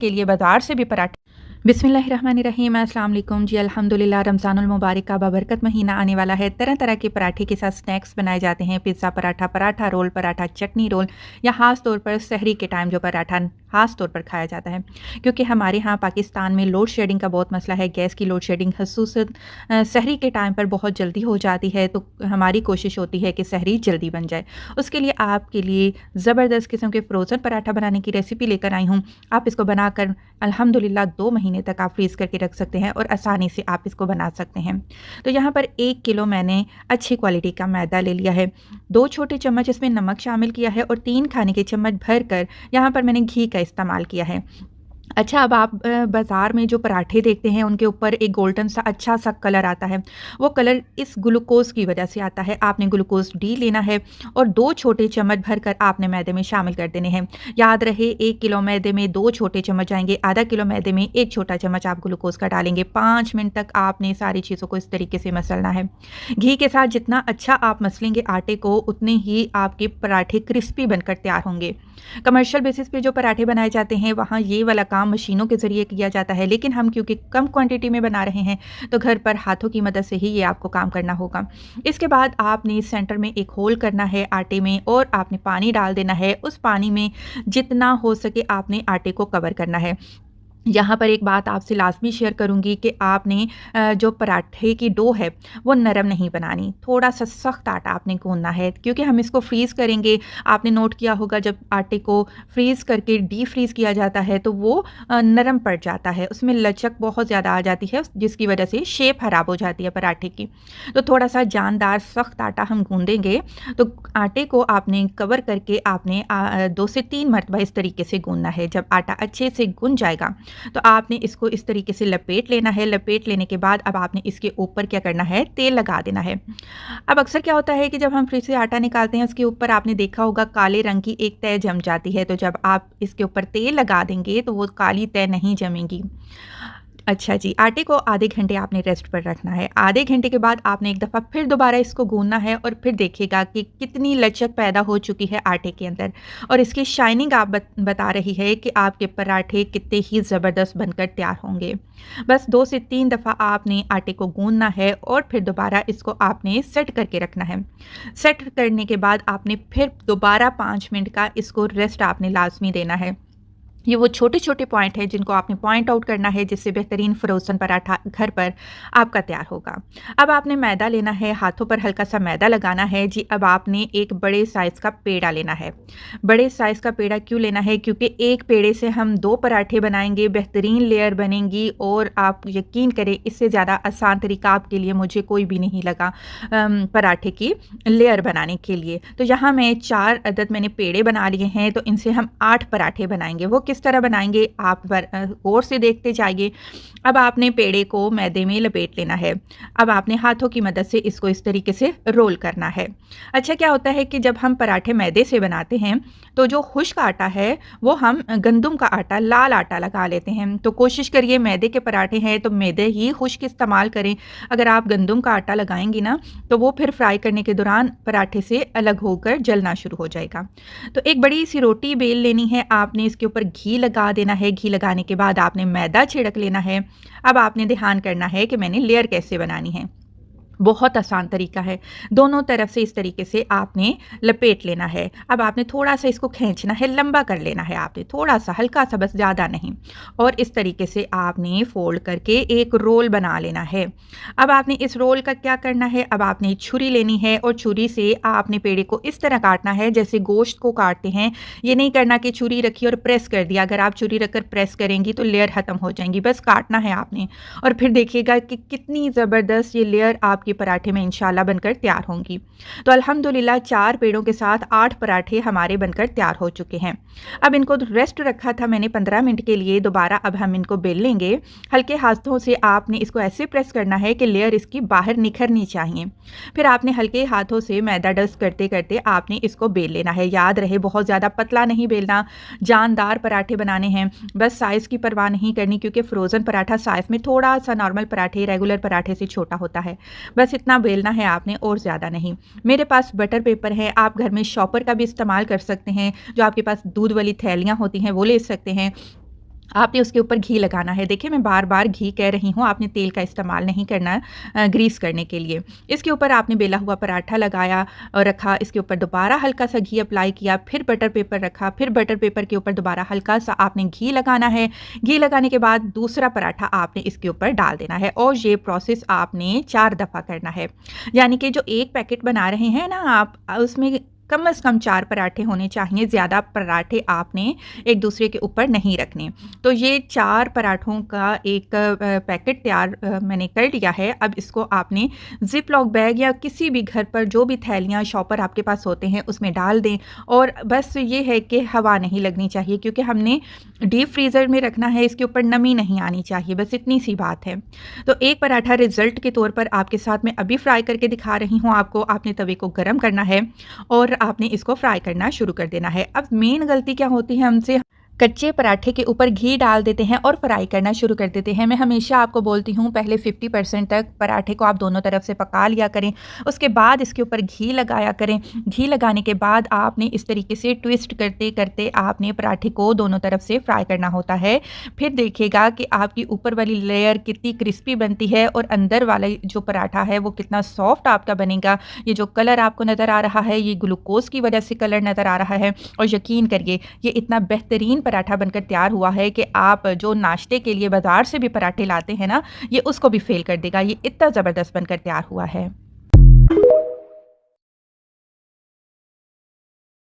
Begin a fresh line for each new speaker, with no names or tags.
के लिए बाज़ार से भी पराठे। बिस्मिल्लाहिर्रहमानिर्रहीम, अस्सलाम वालेकुम जी। अल्हम्दुलिल्लाह, रमज़ानुल मुबारक का बाबरकत महीना आने वाला है। तरह तरह के पराठे के साथ स्नैक्स बनाए जाते हैं। पिज़्ज़ा पराठा, पराठा रोल, पराठा चटनी रोल या ख़ास तौर पर सहरी के टाइम जो पराठा ख़ास तौर पर खाया जाता है। क्योंकि हमारे यहाँ पाकिस्तान में लोड शेडिंग का बहुत मसला है। गैस की लोड शेडिंग ख़ुसूसन सहरी के टाइम पर बहुत जल्दी हो जाती है, तो हमारी कोशिश होती है कि सहरी जल्दी बन जाए। उसके लिए आपके लिए ज़बरदस्त किस्म के फ्रोज़न पराठा बनाने की रेसिपी लेकर आई हूँ। आप इसको बनाकर अल्हम्दुलिल्लाह 2 महीने तक आप फ्रीज़ करके रख सकते हैं और आसानी से आप इसको बना सकते हैं। तो यहाँ पर 1 किलो मैंने अच्छी क्वालिटी का मैदा ले लिया है। 2 छोटे चम्मच इसमें नमक शामिल किया है और 3 खाने के चम्मच भरकर यहाँ पर मैंने घी का इस्तेमाल किया है। अच्छा, अब आप बाज़ार में जो पराठे देखते हैं उनके ऊपर एक गोल्डन सा अच्छा सा कलर आता है। वो कलर इस ग्लूकोज़ की वज़ह से आता है। आपने ग्लूकोज़ डी लेना है और 2 छोटे चम्मच भरकर आपने मैदे में शामिल कर देने हैं। याद रहे, 1 किलो मैदे में 2 छोटे चम्मच जाएँगे, आधा किलो मैदे में 1 छोटा चम्मच आप ग्लूकोज़ का डालेंगे। 5 मिनट तक आपने सारी चीज़ों को इस तरीके से मसलना है। घी के साथ जितना अच्छा आप मसलेंगे आटे को, उतने ही आपके पराठे क्रिस्पी बनकर तैयार होंगे। कमर्शियल बेसिस पे जो पराठे बनाए जाते हैं, वहाँ ये वाला काम मशीनों के ज़रिए किया जाता है, लेकिन हम क्योंकि कम क्वांटिटी में बना रहे हैं, तो घर पर हाथों की मदद से ही ये आपको काम करना होगा। इसके बाद आपने सेंटर में एक होल करना है आटे में और आपने पानी डाल देना है। उस पानी में जितना हो सके आपने आटे को कवर करना है। यहाँ पर एक बात आपसे लाज़मी शेयर करूँगी कि आपने जो पराठे की डो है, वो नरम नहीं बनानी, थोड़ा-सा सख्त आटा आपने गूँथना है, क्योंकि हम इसको फ्रीज़ करेंगे। आपने नोट किया होगा, जब आटे को फ्रीज़ करके डीप फ्रीज़ किया जाता है, तो वो नरम पड़ जाता है, उसमें लचक बहुत ज़्यादा आ जाती है, जिसकी वजह से शेप ख़राब हो जाती है पराठे की। तो थोड़ा-सा जानदार सख्त आटा हम गूँधेंगे, तो आटे को आपने कवर करके आपने 2 से 3 मरतबा इस तरीके से गूँथना है। जब आटा अच्छे से गुन जाएगा, तो आपने इसको इस तरीके से लपेट लेना है। लपेट लेने के बाद अब आपने इसके ऊपर क्या करना है, तेल लगा देना है। अब अक्सर क्या होता है कि जब हम फ्रिज से आटा निकालते हैं, उसके ऊपर आपने देखा होगा काले रंग की एक तह जम जाती है, तो जब आप इसके ऊपर तेल लगा देंगे तो वो काली तह नहीं जमेंगी। अच्छा जी, आटे को आधे घंटे आपने रेस्ट पर रखना है। आधे घंटे के बाद आपने एक दफ़ा फिर दोबारा इसको गूँथना है और फिर देखिएगा कि कितनी लचक पैदा हो चुकी है आटे के अंदर, और इसकी शाइनिंग आप बता रही है कि आपके पराठे कितने ही ज़बरदस्त बनकर तैयार होंगे। बस 2 से 3 दफ़ा आपने आटे को गूँथना है और फिर दोबारा इसको आपने सेट करके रखना है। सेट करने के बाद आपने फिर दोबारा 5 मिनट का इसको रेस्ट आपने लाज़मी देना है। ये वो छोटे-छोटे पॉइंट हैं जिनको आपने पॉइंट आउट करना है, जिससे बेहतरीन फ्रोज़न पराठा घर पर आपका तैयार होगा। अब आपने मैदा लेना है, हाथों पर हल्का-सा मैदा लगाना है जी। अब आपने एक बड़े साइज़ का पेड़ा लेना है। बड़े साइज़ का पेड़ा क्यों लेना है? क्योंकि एक पेड़े से हम 2 पराठे बनाएँगे, बेहतरीन लेयर बनेंगी, और आप यकीन करें, इससे ज़्यादा आसान तरीका आपके लिए मुझे कोई भी नहीं लगा पराठे की लेयर बनाने के लिए। तो यहाँ मैं 4 अदद मैंने पेड़े बना लिए हैं, तो इनसे हम 8 पराठे बनाएँगे। वो किस तरह बनाएँगे आप गौर से देखते जाइए। अब आपने पेड़े को मैदे में लपेट लेना है। अब आपने हाथों की मदद से इसको इस तरीके से रोल करना है। अच्छा, क्या होता है कि जब हम पराठे मैदे से बनाते हैं, तो जो खुश्क आटा है, वो हम गंदम का आटा, लाल आटा लगा लेते हैं। तो कोशिश करिए, मैदे के पराठे हैं तो मैदे ही खुश्क इस्तेमाल करें। अगर आप गंदम का आटा लगाएँगी ना, तो वो फिर फ्राई करने के दौरान पराठे से अलग होकर जलना शुरू हो जाएगा। तो एक बड़ी सी रोटी बेल लेनी है, आपने इसके ऊपर घी लगा देना है। घी लगाने के बाद आपने मैदा छिड़क लेना है। अब आपने ध्यान करना है कि मैंने लेयर कैसे बनानी है। बहुत आसान तरीका है। दोनों तरफ से इस तरीके से आपने लपेट लेना है। अब आपने थोड़ा-सा इसको खींचना है, लंबा कर लेना है आपने, थोड़ा-सा, हल्का-सा, बस ज़्यादा नहीं। और इस तरीके से आपने फ़ोल्ड करके एक रोल बना लेना है। अब आपने इस रोल का क्या करना है, अब आपने छुरी लेनी है और छुरी से आपने पेड़े को इस तरह काटना है जैसे गोश्त को काटते हैं। ये नहीं करना कि छुरी रखी और प्रेस कर दिया। अगर आप छुरी रखकर प्रेस करेंगी तो लेयर ख़त्म हो जाएँगी। बस काटना है आपने, और फिर देखिएगा कि कितनी ज़बरदस्त ये लेयर आपकी पराठे में इंशाल्लाह बनकर तैयार होंगी। तो अल्हम्दुलिल्लाह 4 पेड़ों के साथ 8 पराठे हमारे बनकर तैयार हो चुके हैं। अब इनको रेस्ट रखा था मैंने 15 मिनट के लिए। दोबारा अब हम इनको बेल लेंगे। हल्के हाथों से आपने इसको ऐसे प्रेस करना है कि लेयर इसकी बाहर निखरनी चाहिए। फिर आपने हल्के हाथों से मैदा डस्ट करते करते आपने इसको बेल लेना है। याद रहे, बहुत ज़्यादा पतला नहीं बेलना, जानदार पराठे बनाने हैं। बस साइज़ की परवाह नहीं करनी, क्योंकि फ्रोज़न पराठा साइज़ में थोड़ा सा नॉर्मल पराठे, रेगुलर पराठे से छोटा होता है। बस इतना बेलना है आपने, और ज़्यादा नहीं। मेरे पास बटर पेपर है, आप घर में शॉपर का भी इस्तेमाल कर सकते हैं। जो आपके पास दूध वाली थैलियाँ होती हैं, वो ले सकते हैं। आपने उसके ऊपर घी लगाना है। देखिए मैं बार-बार घी कह रही हूँ, आपने तेल का इस्तेमाल नहीं करना है ग्रीस करने के लिए। इसके ऊपर आपने बेला हुआ पराठा लगाया और रखा, इसके ऊपर दोबारा हल्का-सा घी अप्लाई किया, फिर बटर पेपर रखा, फिर बटर पेपर के ऊपर दोबारा हल्का-सा आपने घी लगाना है। घी लगाने के बाद दूसरा पराठा आपने इसके ऊपर डाल देना है और ये प्रोसेस आपने 4 दफ़ा करना है। यानी कि जो 1 पैकेट बना रहे हैं ना आप, उसमें कम से कम 4 पराठे होने चाहिए, ज़्यादा पराठे आपने एक दूसरे के ऊपर नहीं रखने। तो ये 4 पराठों का एक पैकेट तैयार मैंने कर लिया है। अब इसको आपने ज़िप-लॉक बैग या किसी भी घर पर जो भी थैलियाँ, शॉपर आपके पास होते हैं उसमें डाल दें और बस ये है कि हवा नहीं लगनी चाहिए क्योंकि हमने डीप फ्रीज़र में रखना है, इसके ऊपर नमी नहीं आनी चाहिए, बस इतनी सी बात है। तो एक पराठा रिज़ल्ट के तौर पर आपके साथ मैं अभी फ्राई करके दिखा रही हूँ आपको। आपने तवे को गरम करना है और आपने इसको फ्राई करना शुरू कर देना है। अब मेन गलती क्या होती है हमसे, कच्चे पराठे के ऊपर घी डाल देते हैं और फ्राई करना शुरू कर देते हैं। मैं हमेशा आपको बोलती हूँ पहले 50% तक पराठे को आप दोनों तरफ से पका लिया करें, उसके बाद इसके ऊपर घी लगाया करें। घी लगाने के बाद आपने इस तरीके से ट्विस्ट करते-करते आपने पराठे को दोनों तरफ से फ्राई करना होता है। फिर देखिएगा कि आपकी ऊपर वाली लेयर कितनी क्रिस्पी बनती है और अंदर वाला जो पराठा है वो कितना सॉफ्ट आपका बनेगा। ये जो कलर आपको नज़र आ रहा है, ये ग्लूकोज़ की वजह से कलर नज़र आ रहा है और यकीन करिए ये इतना बेहतरीन पराठा बनकर तैयार हुआ है कि आप जो नाश्ते के लिए बाज़ार से भी पराठे लाते हैं ना, ये उसको भी फ़ेल कर देगा। ये इतना ज़बरदस्त बनकर तैयार हुआ है।